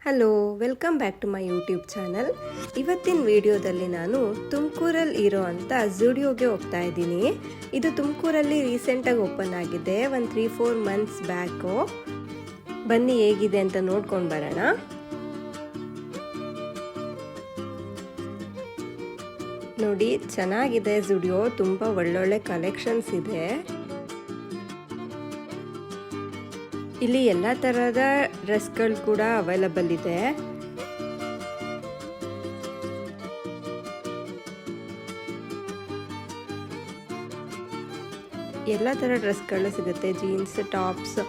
Hello, welcome back to my YouTube channel. ಇವತ್ತಿನ ವಿಡಿಯೋದಲ್ಲಿ ನಾನು ತುಮಕೂರಲ್ಲಿ ಇರೋ ಅಂಥ ಝುಡಿಯೋಗೆ ಹೋಗ್ತಾ ಇದ್ದೀನಿ. ಇದು ತುಮಕೂರಲ್ಲಿ ರೀಸೆಂಟಾಗಿ ಓಪನ್ ಆಗಿದೆ, ಒಂದು 3-4 ಮಂತ್ಸ್ ಬ್ಯಾಕು. ಬನ್ನಿ ಹೇಗಿದೆ ಅಂತ ನೋಡ್ಕೊಂಡು ಬರೋಣ. ನೋಡಿ, ಚೆನ್ನಾಗಿದೆ ಝುಡಿಯೋ, ತುಂಬ ಒಳ್ಳೊಳ್ಳೆ ಕಲೆಕ್ಷನ್ಸ್ ಇದೆ. ಇಲ್ಲಿ ಎಲ್ಲ ಥರದ ಡ್ರೆಸ್ಗಳು ಕೂಡ ಅವೈಲಬಲ್ ಇದೆ. ಎಲ್ಲ ಥರ ಡ್ರೆಸ್ಗಳು ಸಿಗುತ್ತೆ, ಜೀನ್ಸ್, ಟಾಪ್ಸ್.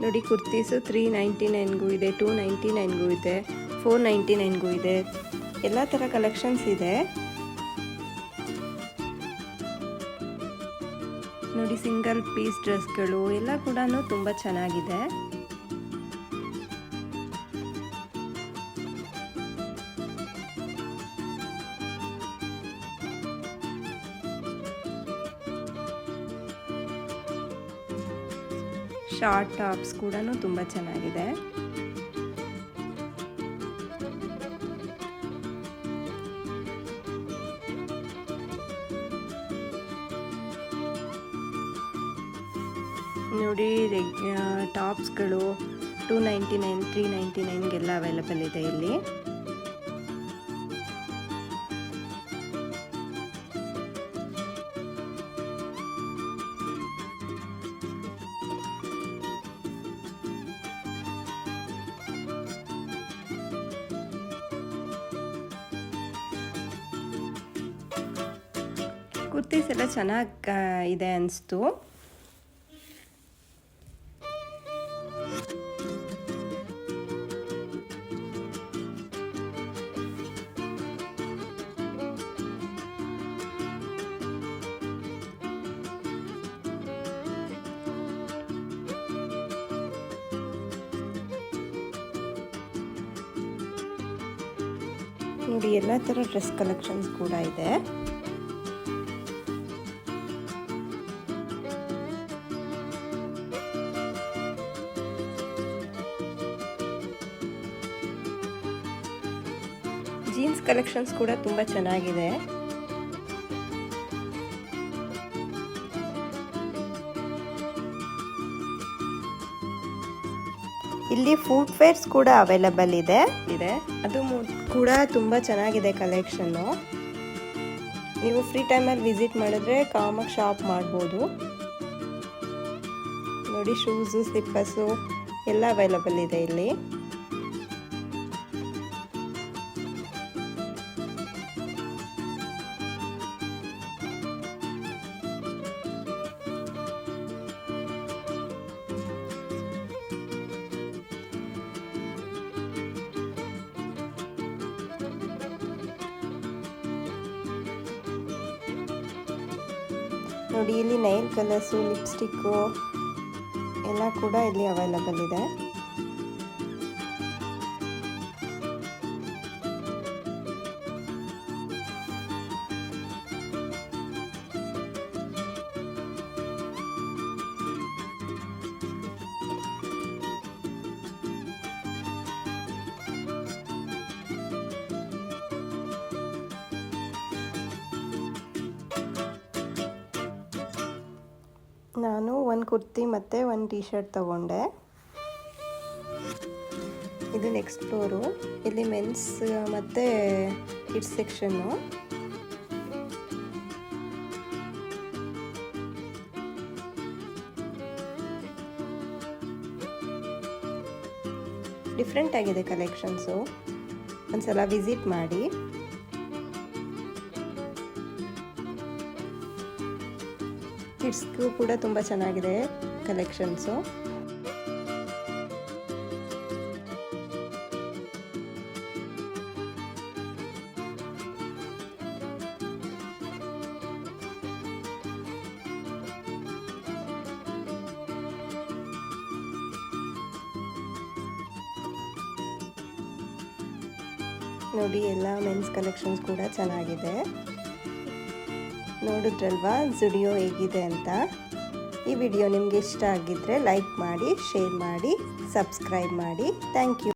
ನೋಡಿ, ಕುರ್ತೀಸು 399ಗೂ ಇದೆ, 299ಗೂ ಇದೆ, 499ಗೂ ಇದೆ. ಎಲ್ಲ ಥರ ಕಲೆಕ್ಷನ್ಸ್ ಇದೆ. ನೋಡಿ, ಸಿಂಗಲ್ ಪೀಸ್ ಡ್ರೆಸ್ಗಳು ಎಲ್ಲ ಕೂಡ ತುಂಬ ಚೆನ್ನಾಗಿದೆ. ಶಾರ್ಟ್ ಟಾಪ್ಸ್ ಕೂಡ ತುಂಬ ಚೆನ್ನಾಗಿದೆ. ನೋಡಿ, ಟಾಪ್ಸ್ಗಳು 299, 399ಗೆಲ್ಲ ಅವೈಲಬಲ್ ಇದೆ ಇಲ್ಲಿ. ಕುರ್ತೀಸ್ ಎಲ್ಲ ಚೆನ್ನಾಗಿ ಇದೆ ಅನಿಸ್ತು. ನೋಡಿ, ಎಲ್ಲ ಥರ ಡ್ರೆಸ್ ಕಲೆಕ್ಷನ್ಸ್ ಕೂಡ ಇದೆ. ಜೀನ್ಸ್ ಕಲೆಕ್ಷನ್ಸ್ ಕೂಡ ತುಂಬ ಚೆನ್ನಾಗಿದೆ. ಇಲ್ಲಿ ಫುಡ್ ವೇರ್ಸ್ ಕೂಡ ಅವೈಲಬಲ್ ಇದೆ. ಅದು ಕೂಡ ತುಂಬ ಚೆನ್ನಾಗಿದೆ ಕಲೆಕ್ಷನ್ನು. ನೀವು ಫ್ರೀ ಟೈಮಲ್ಲಿ ವಿಸಿಟ್ ಮಾಡಿದ್ರೆ ಕಾಮಾಗಿ ಶಾಪ್ ಮಾಡ್ಬೋದು. ನೋಡಿ, ಶೂಸು, ಸ್ಲಿಪ್ಪರ್ಸು ಎಲ್ಲ ಅವೈಲಬಲ್ ಇದೆ ಇಲ್ಲಿ. ನೋಡಿ, ಇಲ್ಲಿ ನೈಲ್ ಕಲರ್ಸು, ಲಿಪ್ಸ್ಟಿಕ್ಕು ಎಲ್ಲ ಕೂಡ ಇಲ್ಲಿ ಅವೈಲಬಲ್ ಇದೆ. ನಾನು ಒಂದು ಕುರ್ತಿ ಮತ್ತು ಒಂದು ಟೀ ಶರ್ಟ್ ತಗೊಂಡೆ. ಇದು ನೆಕ್ಸ್ಟ್ ಫ್ಲೋರು. ಇಲ್ಲಿ ಮೆನ್ಸ್ ಮತ್ತು ಕಿಡ್ಸ್ ಸೆಕ್ಷನ್ನು. ಡಿಫ್ರೆಂಟ್ ಆಗಿದೆ ಕಲೆಕ್ಷನ್ಸು, ಒಂದ್ಸಲ ವಿಸಿಟ್ ಮಾಡಿ. ಕಿಡ್ಸ್ಗೂ ಕೂಡ ತುಂಬ ಚೆನ್ನಾಗಿದೆ ಕಲೆಕ್ಷನ್ಸು. ನೋಡಿ, ಎಲ್ಲ ಮೆನ್ಸ್ ಕಲೆಕ್ಷನ್ಸ್ ಕೂಡ ಚೆನ್ನಾಗಿದೆ. ನೋಡಿದ್ರಲ್ವಾ ಝುಡಿಯೋ ಹೇಗಿದೆ ಅಂತ. ಈ ವಿಡಿಯೋ ನಿಮಗೆ ಇಷ್ಟ ಆಗಿದ್ದರೆ ಲೈಕ್ ಮಾಡಿ, ಶೇರ್ ಮಾಡಿ, ಸಬ್ಸ್ಕ್ರೈಬ್ ಮಾಡಿ. Thank you.